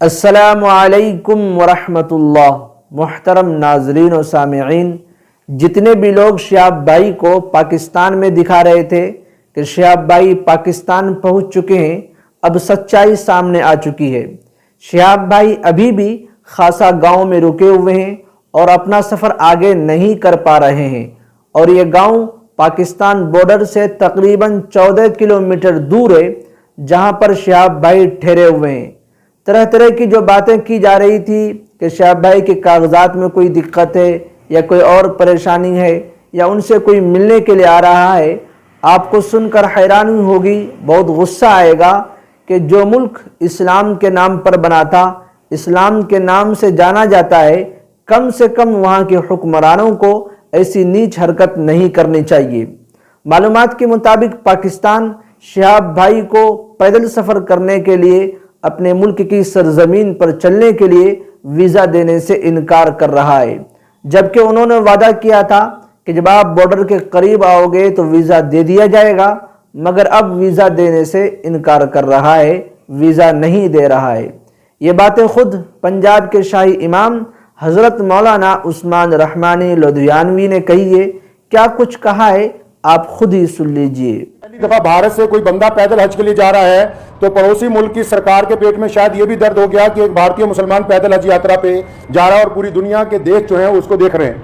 السلام علیکم ورحمۃ اللہ۔ محترم ناظرین و سامعین، جتنے بھی لوگ شہاب بھائی کو پاکستان میں دکھا رہے تھے کہ شہاب بھائی پاکستان پہنچ چکے ہیں، اب سچائی سامنے آ چکی ہے۔ شہاب بھائی ابھی بھی خاصا گاؤں میں رکے ہوئے ہیں اور اپنا سفر آگے نہیں کر پا رہے ہیں، اور یہ گاؤں پاکستان بارڈر سے تقریباً 14 کلومیٹر دور ہے جہاں پر شہاب بھائی ٹھہرے ہوئے ہیں۔ طرح طرح کی جو باتیں کی جا رہی تھی کہ شہاب بھائی کے کاغذات میں کوئی دقت ہے یا کوئی اور پریشانی ہے یا ان سے کوئی ملنے کے لیے آ رہا ہے، آپ کو سن کر حیرانی ہوگی، بہت غصہ آئے گا کہ جو ملک اسلام کے نام پر بنا تھا، اسلام کے نام سے جانا جاتا ہے، کم سے کم وہاں کے حکمرانوں کو ایسی نیچ حرکت نہیں کرنی چاہیے۔ معلومات کے مطابق پاکستان شہاب بھائی کو پیدل سفر کرنے کے لیے اپنے ملک کی سرزمین پر چلنے کے لیے ویزا دینے سے انکار کر رہا ہے، جبکہ انہوں نے وعدہ کیا تھا کہ جب آپ بارڈر کے قریب آؤ گے تو ویزا دے دیا جائے گا، مگر اب ویزا دینے سے انکار کر رہا ہے، ویزا نہیں دے رہا ہے۔ یہ باتیں خود پنجاب کے شاہی امام حضرت مولانا عثمان رحمانی لدھیانوی نے کہی ہے۔ کیا کچھ کہا ہے آپ خود ہی سن لیجئے۔ پہلی دفعہ بھارت سے کوئی بندہ پیدل حج کے لیے جا رہا ہے تو پڑوسی ملک کی سرکار کے پیٹ میں شاید یہ بھی درد ہو گیا کہ ایک بھارتی مسلمان پیدل حج یاترا پہ جا رہا ہے اور پوری دنیا کے دیش جو ہیں اس کو دیکھ رہے ہیں۔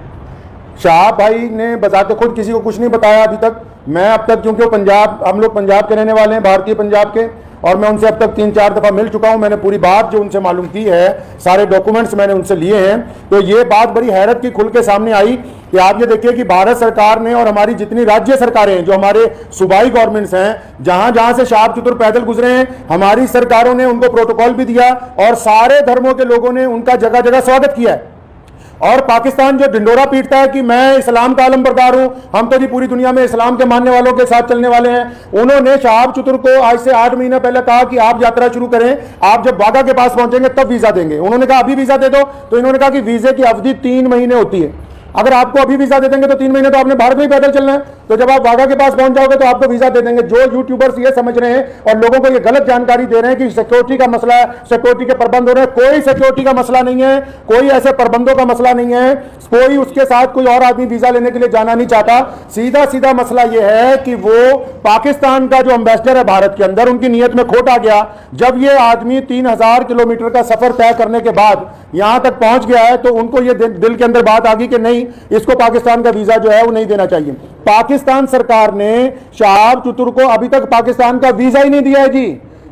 شہاب بھائی نے بذات خود کسی کو کچھ نہیں بتایا ابھی تک۔ میں اب تک، کیونکہ ہم لوگ پنجاب کے رہنے والے ہیں، بھارتی پنجاب کے، اور میں ان سے اب تک 3-4 دفعہ مل چکا ہوں۔ میں نے پوری بات جو ان سے معلوم کی ہے، سارے ڈاکومنٹس میں نے ان سے لیے ہیں، تو یہ بات بڑی حیرت کی کھل کے سامنے آئی کہ آپ یہ دیکھیے کہ بھارت سرکار نے اور ہماری جتنی راجیہ سرکاریں ہیں، جو ہمارے صوبائی گورنمنٹس ہیں، جہاں جہاں سے شہاب چتر پیدل گزرے ہیں، ہماری سرکاروں نے ان کو پروٹوکول بھی دیا اور سارے دھرموں کے لوگوں نے ان کا جگہ جگہ سواگت کیا ہے۔ اور پاکستان جو ڈنڈورا پیٹتا ہے کہ میں اسلام کا علم بردار ہوں، ہم تو جی پوری دنیا میں اسلام کے ماننے والوں کے ساتھ چلنے والے ہیں، انہوں نے شہاب چتر کو آج سے 8 مہینہ پہلے کہا کہ آپ یاترا شروع کریں، آپ جب واگا کے پاس پہنچیں گے تب ویزا دیں گے۔ انہوں نے کہا ابھی ویزا دے دو، تو انہوں نے کہا کہ ویزے کی اودھی 3 مہینے ہوتی ہے، اگر آپ کو ابھی ویزا دے دیں گے تو 3 مہینے تو آپ نے بھارت میں ہی پیدل چلنا ہے، تو جب آپ واگا کے پاس پہنچ جاؤ گے تو آپ کو ویزا دے دیں گے۔ جو یوٹیوبرز یہ سمجھ رہے ہیں اور لوگوں کو یہ غلط جانکاری دے رہے ہیں کہ سیکورٹی کا مسئلہ ہے، سیکورٹی کے پربند ہو رہے ہیں، کوئی سیکورٹی کا مسئلہ نہیں ہے، کوئی ایسے پربندوں کا مسئلہ نہیں ہے، کوئی اس کے ساتھ کوئی اور آدمی ویزا لینے کے لیے جانا نہیں چاہتا۔ سیدھا مسئلہ یہ ہے کہ وہ پاکستان کا جو امبیسڈر ہے بھارت کے اندر، ان کی نیت میں کھوٹ آ گیا۔ جب یہ آدمی 3000 کلومیٹر کا سفر طے کرنے کے بعد یہاں تک پہنچ گیا ہے تو ان کو یہ دل کے اندر بات آ گئی کہ نہیں، اس کو پاکستان کا ویزا جو ہے وہ نہیں دینا چاہیے۔ پاکستان سرکار نے شہاب چتر کو ابھی تک پاکستان کا ویزا ہی نہیں دیا ہے جی۔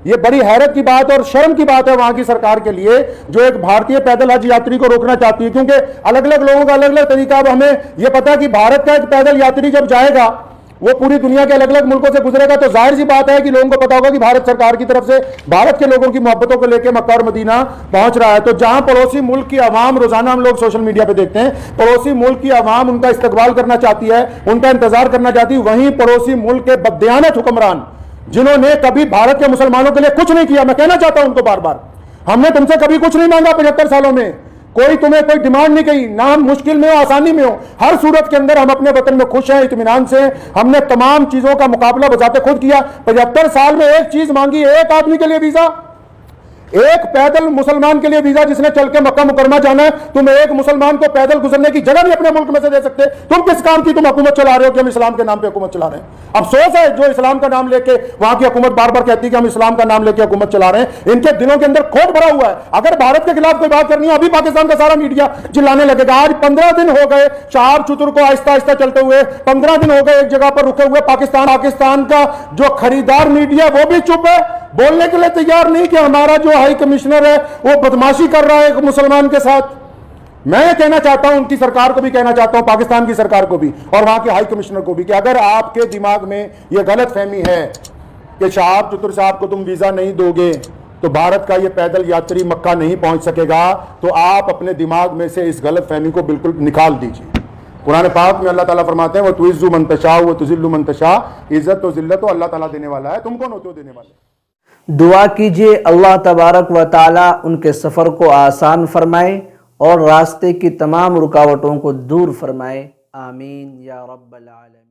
یہ بڑی حیرت کی بات اور شرم کی بات ہے وہاں کی سرکار کے لیے، جو ایک بھارتی پیدل حج یاتری کو روکنا چاہتی ہے، کیونکہ الگ الگ لوگوں کا الگ الگ طریقہ۔ اب ہمیں یہ پتا ہے کہ بھارت کا ایک پیدل یاتری جب جائے گا، وہ پوری دنیا کے الگ الگ ملکوں سے گزرے گا، تو ظاہر سی بات ہے کہ لوگوں کو پتا ہوگا کہ بھارت سرکار کی طرف سے بھارت کے لوگوں کی محبتوں کو لے کے مکہ اور مدینہ پہنچ رہا ہے۔ تو جہاں پڑوسی ملک کی عوام، روزانہ ہم لوگ سوشل میڈیا پہ دیکھتے ہیں، پڑوسی ملک کی عوام ان کا استقبال کرنا چاہتی ہے، ان کا انتظار کرنا چاہتی ہے، وہیں پڑوسی ملک کے بددیانت حکمران جنہوں نے کبھی بھارت کے مسلمانوں کے لیے کچھ نہیں کیا، میں کہنا چاہتا ہوں ان کو بار بار، ہم نے تم سے کبھی کچھ نہیں مانگا 75 سالوں میں، کوئی تمہیں کوئی ڈیمانڈ نہیں کی، نہ ہم مشکل میں ہو آسانی میں ہو، ہر صورت کے اندر ہم اپنے وطن میں خوش ہیں، اطمینان سے ہم نے تمام چیزوں کا مقابلہ بذات خود کیا۔ 75 سال میں ایک چیز مانگی، ایک آدمی کے لیے ویزا، ایک پیدل مسلمان کے لیے ویزا جس نے چل کے مکہ مکرمہ جانا ہے۔ تم ایک مسلمان کو پیدل گزرنے کی جگہ بھی اپنے ملک میں سے دے سکتے، تم کس کام کی تم حکومت چلا رہے ہو کہ ہم اسلام کے نام پہ حکومت چلا رہے ہیں؟ افسوس ہے جو اسلام کا نام لے کے وہاں کی حکومت بار بار کہتی ہے کہ ہم اسلام کا نام لے کے حکومت چلا رہے ہیں، ان کے دلوں کے اندر کھوٹ بھرا ہوا ہے۔ اگر بھارت کے خلاف کوئی بات کرنی ہے، ابھی پاکستان کا سارا میڈیا چلانے لگے گا۔ آج 15 دن ہو گئے شہاب چتر کو آہستہ آہستہ چلتے ہوئے، 15 دن ہو گئے ایک جگہ پر رکے ہوئے۔ پاکستان کا جو خریدار میڈیا وہ بھی چپ ہے، بولنے کے لیے تیار نہیں کہ ہمارا جو ہائی کمشنر ہے وہ بدماشی کر رہا ہے ایک مسلمان کے ساتھ۔ میں یہ کہنا چاہتا ہوں، ان کی سرکار کو بھی کہنا چاہتا ہوں، پاکستان کی سرکار کو بھی اور وہاں کے ہائی کمشنر کو بھی، کہ اگر آپ کے دماغ میں یہ غلط فہمی ہے کہ شہاب چتر صاحب کو تم ویزا نہیں دو گے تو بھارت کا یہ پیدل یاتری مکہ نہیں پہنچ سکے گا، تو آپ اپنے دماغ میں سے اس غلط فہمی کو بالکل نکال دیجیے۔ قرآن پاک میں اللہ تعالیٰ فرماتے ہیں وَتُعِزُّ مَن تَشَاءُ وَتُذِلُّ مَن تَشَاءُ، عزت و ذلت تو اللہ تعالیٰ دینے والا ہے، تم کون ہوتے ہو دینے والے؟ دعا کیجئے اللہ تبارک و تعالی ان کے سفر کو آسان فرمائے اور راستے کی تمام رکاوٹوں کو دور فرمائے، آمین یا رب العالمین۔